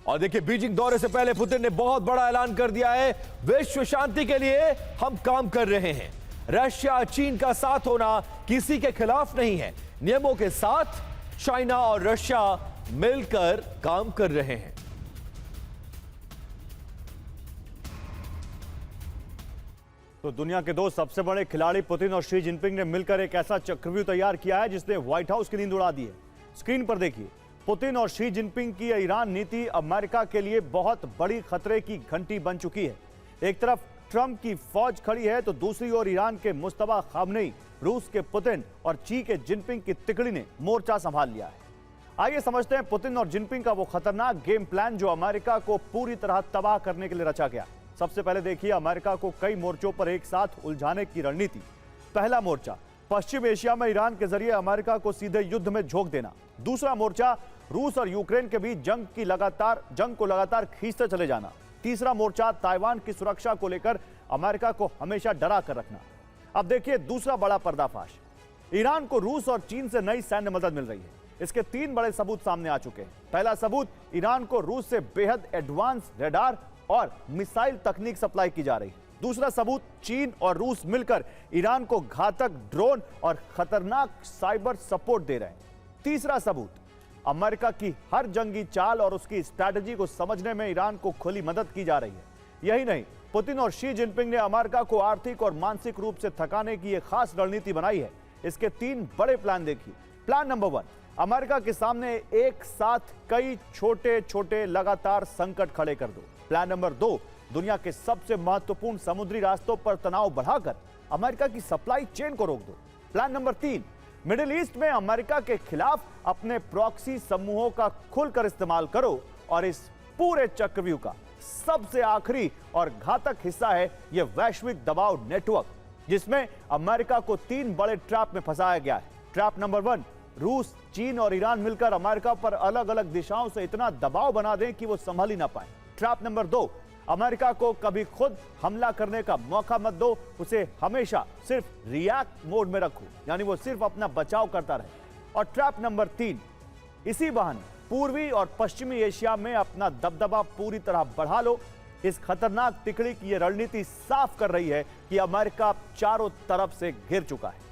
और देखिए, बीजिंग दौरे से पहले पुतिन ने बहुत बड़ा ऐलान कर दिया है, विश्व शांति के लिए हम काम कर रहे हैं। रशिया चीन का साथ होना किसी के खिलाफ नहीं है, नियमों के साथ चाइना और रशिया मिलकर काम कर रहे हैं। तो दुनिया के दो सबसे बड़े खिलाड़ी पुतिन और शी जिनपिंग ने मिलकर एक ऐसा चक्रव्यूह तैयार किया है जिसने व्हाइट हाउस की नींद उड़ा दी है। स्क्रीन पर देखिए, पुतिन और शी जिनपिंग की ईरान नीति अमेरिका के लिए बहुत बड़ी खतरे की घंटी बन चुकी है। एक तरफ ट्रंप की फौज खड़ी है तो दूसरी ओर ईरान के मुस्तफा खामनेई, रूस के पुतिन और ची के जिनपिंग की तिकड़ी ने मोर्चा संभाल लिया है। आइए समझते हैं पुतिन और जिनपिंग का वो खतरनाक गेम प्लान जो अमेरिका को पूरी तरह तबाह करने के लिए रचा गया। सबसे पहले देखिए अमेरिका को कई मोर्चों पर एक साथ उलझाने की रणनीति। पहला मोर्चा, पश्चिम एशिया में ईरान के जरिए अमेरिका को सीधे युद्ध में झोंक देना। दूसरा मोर्चा, रूस और यूक्रेन के बीच जंग को लगातार खींचते चले जाना। तीसरा मोर्चा, ताइवान की सुरक्षा को लेकर अमेरिका को हमेशा डरा कर रखना। अब देखिए दूसरा बड़ा पर्दाफाश, ईरान को रूस और चीन से नई सैन्य मदद मिल रही है। इसके तीन बड़े सबूत सामने आ चुके हैं। पहला सबूत, ईरान को रूस से बेहद एडवांस रडार और मिसाइल तकनीक सप्लाई की जा रही है। दूसरा सबूत, चीन और रूस मिलकर ईरान को घातक ड्रोन और खतरनाक साइबर सपोर्ट दे रहे हैं। तीसरा सबूत, अमेरिका की हर जंगी चाल और उसकी स्ट्रैटेजी को समझने में ईरान को खुली मदद की जा रही है। यही नहीं, पुतिन और शी जिनपिंग ने अमेरिका को आर्थिक और मानसिक रूप से थकाने की एक खास रणनीति बनाई है। इसके तीन बड़े प्लान देखिए। प्लान नंबर 1, अमेरिका के सामने एक साथ कई छोटे छोटे लगातार संकट खड़े कर दो। प्लान नंबर 2, दुनिया के सबसे महत्वपूर्ण समुद्री रास्तों पर तनाव बढ़ाकर अमेरिका की सप्लाई चेन को रोक दो। प्लान नंबर 3, मिडिल ईस्ट में अमेरिका के खिलाफ अपने प्रॉक्सी समूहों का खुलकर इस्तेमाल करो। और इस पूरे चक्रव्यूह का सबसे आखिरी और घातक हिस्सा है यह वैश्विक दबाव नेटवर्क, जिसमें अमेरिका को तीन बड़े ट्रैप में फंसाया गया है। ट्रैप नंबर 1, रूस, चीन और ईरान मिलकर अमेरिका पर अलग अलग दिशाओं से इतना दबाव बना दें कि वो संभल ही ना पाए। ट्रैप नंबर 2, अमेरिका को कभी खुद हमला करने का मौका मत दो, उसे हमेशा सिर्फ रिएक्ट मोड में रखो, यानी वो सिर्फ अपना बचाव करता रहे। और ट्रैप नंबर 3, इसी बहाने पूर्वी और पश्चिमी एशिया में अपना दबदबा पूरी तरह बढ़ा लो। इस खतरनाक तिकड़ी की यह रणनीति साफ कर रही है कि अमेरिका चारों तरफ से घिर चुका है।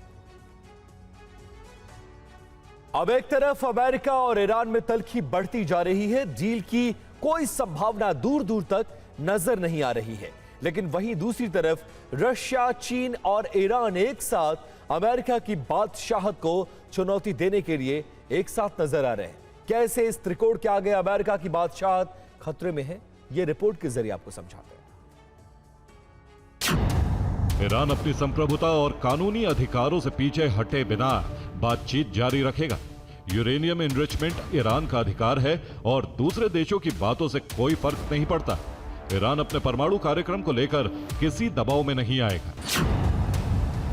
अब एक तरफ अमेरिका और ईरान में तल्खी बढ़ती जा रही है, डील की कोई संभावना दूर दूर तक नजर नहीं आ रही है। लेकिन वहीं दूसरी तरफ रशिया, चीन और ईरान एक साथ अमेरिका की बादशाहत को चुनौती देने के लिए एक साथ नजर आ रहे हैं। कैसे इस त्रिकोण के आगे अमेरिका की बादशाहत खतरे में है, यह रिपोर्ट के जरिए आपको समझाते हैं। ईरान अपनी संप्रभुता और कानूनी अधिकारों से पीछे हटे बिना बातचीत जारी रखेगा। यूरेनियम एनरिचमेंट ईरान का अधिकार है और दूसरे देशों की बातों से कोई फर्क नहीं पड़ता। ईरान अपने परमाणु कार्यक्रम को लेकर किसी दबाव में नहीं आएगा।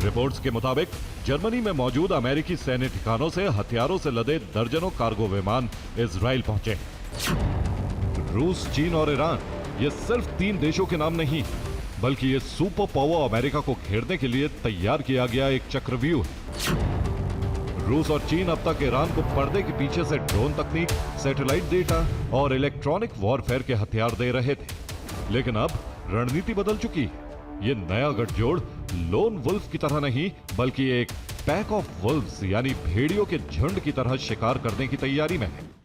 रिपोर्ट्स के मुताबिक जर्मनी में मौजूद अमेरिकी सैन्य ठिकानों से हथियारों से लदे दर्जनों कार्गो विमान इजराइल पहुंचे। रूस, चीन और ईरान ये सिर्फ तीन देशों के नाम नहीं, बल्कि ये सुपर पावर अमेरिका को घेरने के लिए तैयार किया गया एक चक्रव्यूह है। रूस और चीन अब तक ईरान को पर्दे के पीछे से ड्रोन तकनीक, सैटेलाइट डेटा और इलेक्ट्रॉनिक वॉरफेयर के हथियार दे रहे थे। लेकिन अब रणनीति बदल चुकी है। ये नया गठजोड़ लोन वुल्फ की तरह नहीं, बल्कि एक पैक ऑफ वुल्व्स यानी भेड़ियों के झुंड की तरह शिकार करने की तैयारी में है।